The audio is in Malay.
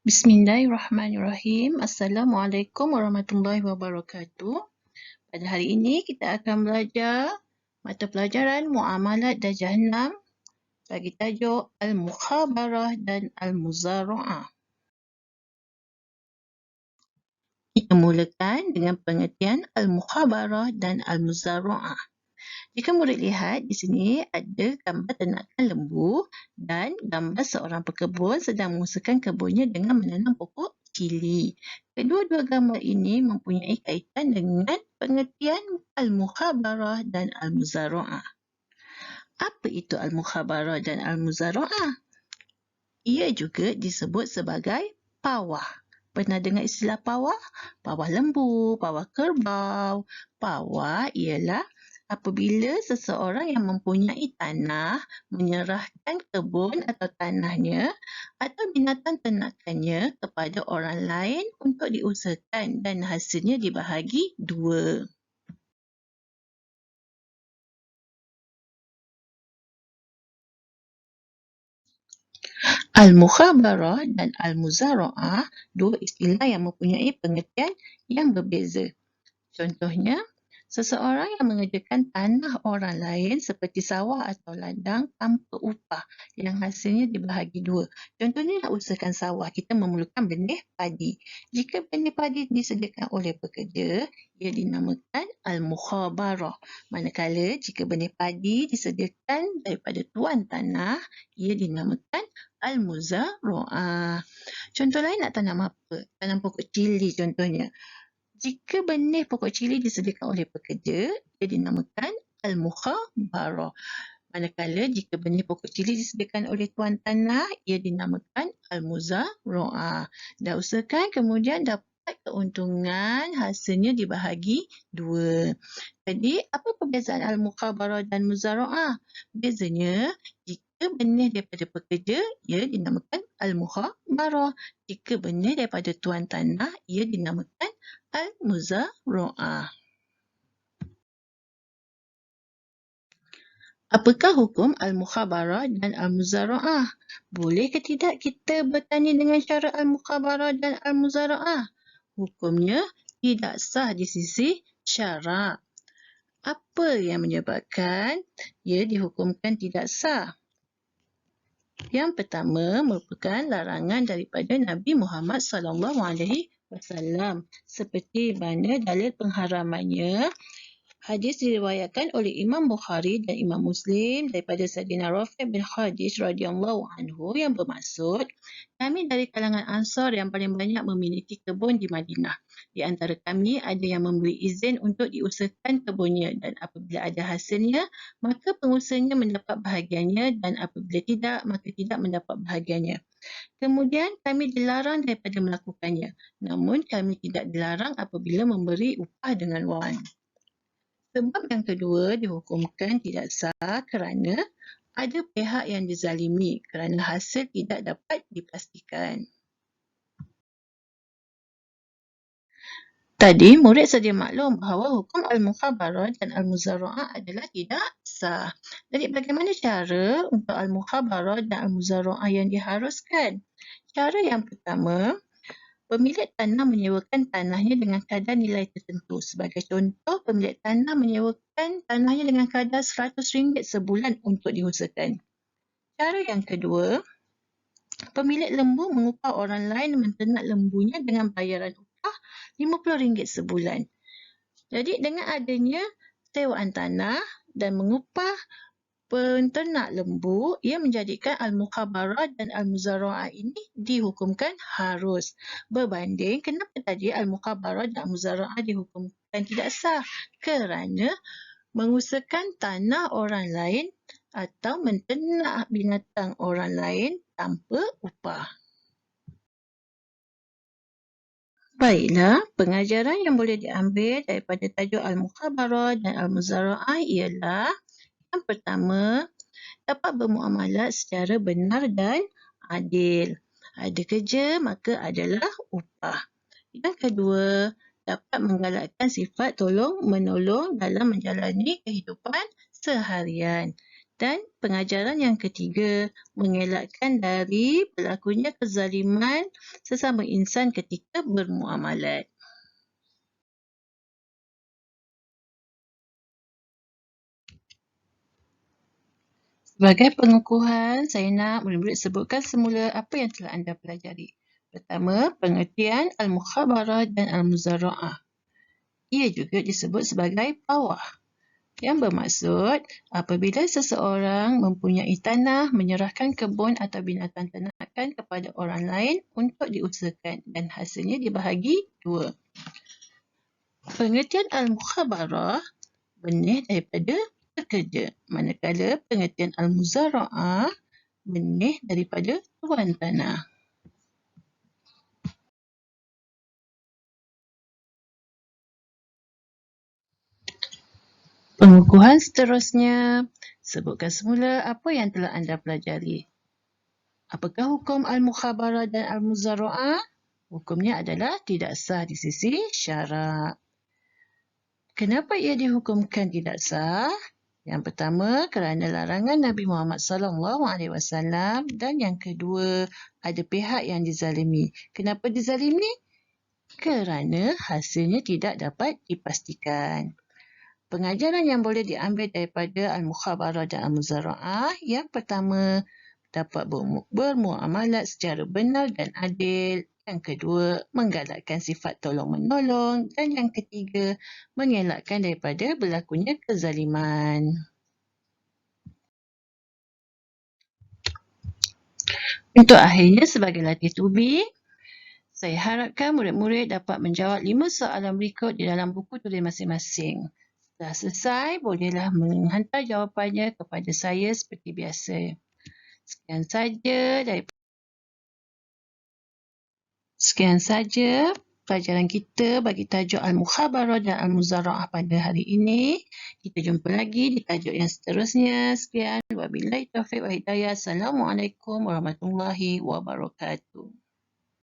Bismillahirrahmanirrahim. Assalamualaikum warahmatullahi wabarakatuh. Pada hari ini kita akan belajar mata pelajaran Muamalat Darjah 6 bagi tajuk Al-Mukhabarah dan Al-Muzara'ah. Kita mulakan dengan pengertian Al-Mukhabarah dan Al-Muzara'ah. Jika murid lihat di sini ada gambar ternakan lembu dan gambar seorang pekebun sedang mengusahakan kebunnya dengan menanam pokok cili. Kedua-dua gambar ini mempunyai kaitan dengan pengertian Al-Mukhabarah dan Al-Muzara'ah. Apa itu Al-Mukhabarah dan Al-Muzara'ah? Ia juga disebut sebagai pawah. Pernah dengar istilah pawah? Pawah lembu, pawah kerbau. Pawah ialah apabila seseorang yang mempunyai tanah menyerahkan kebun atau tanahnya atau binatang ternakannya kepada orang lain untuk diusahakan dan hasilnya dibahagi dua. Al-Mukhabarah dan Al-Muzara'ah dua istilah yang mempunyai pengertian yang berbeza. Contohnya, seseorang yang mengerjakan tanah orang lain seperti sawah atau ladang tanpa upah yang hasilnya dibahagi dua. Contohnya nak usahakan sawah, kita memerlukan benih padi. Jika benih padi disediakan oleh pekerja, ia dinamakan Al-Mukhabarah. Manakala jika benih padi disediakan daripada tuan tanah, ia dinamakan Al-Muzara'ah. Contoh lain nak tanam apa? Tanam pokok cili contohnya. Jika benih pokok cili disediakan oleh pekerja, ia dinamakan Al-Mukhabarah. Manakala jika benih pokok cili disediakan oleh tuan tanah, ia dinamakan Al-Muzara'ah. Dah usahakan kemudian dapat keuntungan, hasilnya dibahagi dua. Jadi, apa perbezaan Al-Mukhabarah dan Muzara'ah? Bezanya, jika benih daripada pekerja, ia dinamakan Al-Mukhabarah. Jika benih daripada tuan tanah, ia dinamakan Al-Muzara'ah. Apakah hukum Al-Mukhabarah dan Al-Muzara'ah? Boleh ke tidak kita bertani dengan cara Al-Mukhabarah dan Al-Muzara'ah? Hukumnya tidak sah di sisi syarak. Apa yang menyebabkan ia dihukumkan tidak sah? Yang pertama merupakan larangan daripada Nabi Muhammad SAW. Seperti mana dalil pengharamannya, hadis diriwayatkan oleh Imam Bukhari dan Imam Muslim daripada Sayyidina Rafi' bin Khadij radhiyallahu anhu yang bermaksud, kami dari kalangan Ansar yang paling banyak memiliki kebun di Madinah. Di antara kami ada yang memberi izin untuk diusahakan kebunnya dan apabila ada hasilnya, maka pengusahanya mendapat bahagiannya dan apabila tidak, maka tidak mendapat bahagiannya. Kemudian kami dilarang daripada melakukannya. Namun kami tidak dilarang apabila memberi upah dengan wang. Sebab yang kedua dihukumkan tidak sah kerana ada pihak yang dizalimi kerana hasil tidak dapat dipastikan. Tadi murid sedia maklum bahawa hukum Al-Mukhabarah dan Al-Muzara'ah adalah tidak sah. Jadi bagaimana cara untuk Al-Mukhabarah dan Al-Muzara'ah yang diharuskan? Cara yang pertama, pemilik tanah menyewakan tanahnya dengan kadar nilai tertentu. Sebagai contoh, pemilik tanah menyewakan tanahnya dengan kadar RM100 sebulan untuk diusahakan. Cara yang kedua, pemilik lembu mengupah orang lain menternak lembunya dengan bayaran upah RM50 sebulan. Jadi dengan adanya sewaan tanah dan mengupah penternak lembu, ia menjadikan Al-Mukhabarah dan Al-Muzara'ah ini dihukumkan harus. Berbanding kenapa tadi Al-Mukhabarah dan Al-Muzara'ah dihukumkan tidak sah? Kerana mengusahakan tanah orang lain atau menternak binatang orang lain tanpa upah. Baiklah, pengajaran yang boleh diambil daripada tajuk Al-Mukhabarah dan Al-Muzara'ah ialah yang pertama, dapat bermuamalat secara benar dan adil. Ada kerja, maka adalah upah. Yang kedua, dapat menggalakkan sifat tolong-menolong dalam menjalani kehidupan seharian. Dan pengajaran yang ketiga, mengelakkan dari berlakunya kezaliman sesama insan ketika bermuamalat. Sebagai pengukuhan, saya nak murid-murid sebutkan semula apa yang telah anda pelajari. Pertama, pengertian al-mukhabarah dan al-muzara'ah. Ia juga disebut sebagai pawah, yang bermaksud apabila seseorang mempunyai tanah menyerahkan kebun atau binatang ternakan kepada orang lain untuk diusahakan dan hasilnya dibahagi dua. Pengertian al-mukhabarah benih daripada pekerja, manakala pengertian al-muzara'ah benih daripada tuan tanah. Pengukuhan seterusnya, sebutkan semula apa yang telah anda pelajari. Apakah hukum al-mukhabarah dan al-muzara'ah? Hukumnya adalah tidak sah di sisi syarak. Kenapa ia dihukumkan tidak sah? Yang pertama, kerana larangan Nabi Muhammad SAW, dan yang kedua, ada pihak yang dizalimi. Kenapa dizalimi? Kerana hasilnya tidak dapat dipastikan. Pengajaran yang boleh diambil daripada al-mukhabarah dan al-muzara'ah, yang pertama, dapat bermuamalat secara benar dan adil. Yang kedua, menggalakkan sifat tolong-menolong. Dan yang ketiga, mengelakkan daripada berlakunya kezaliman. Untuk akhirnya, sebagai latih tubi, saya harapkan murid-murid dapat menjawab 5 soalan berikut di dalam buku tulis masing-masing. Setelah selesai, bolehlah menghantar jawapannya kepada saya seperti biasa. Sekian saja pelajaran kita bagi tajuk Al-Mukhabarah dan Al-Muzara'ah pada hari ini. Kita jumpa lagi di tajuk yang seterusnya. Sekian. Wabillahi taufiq wa hidayah. Assalamualaikum warahmatullahi wabarakatuh.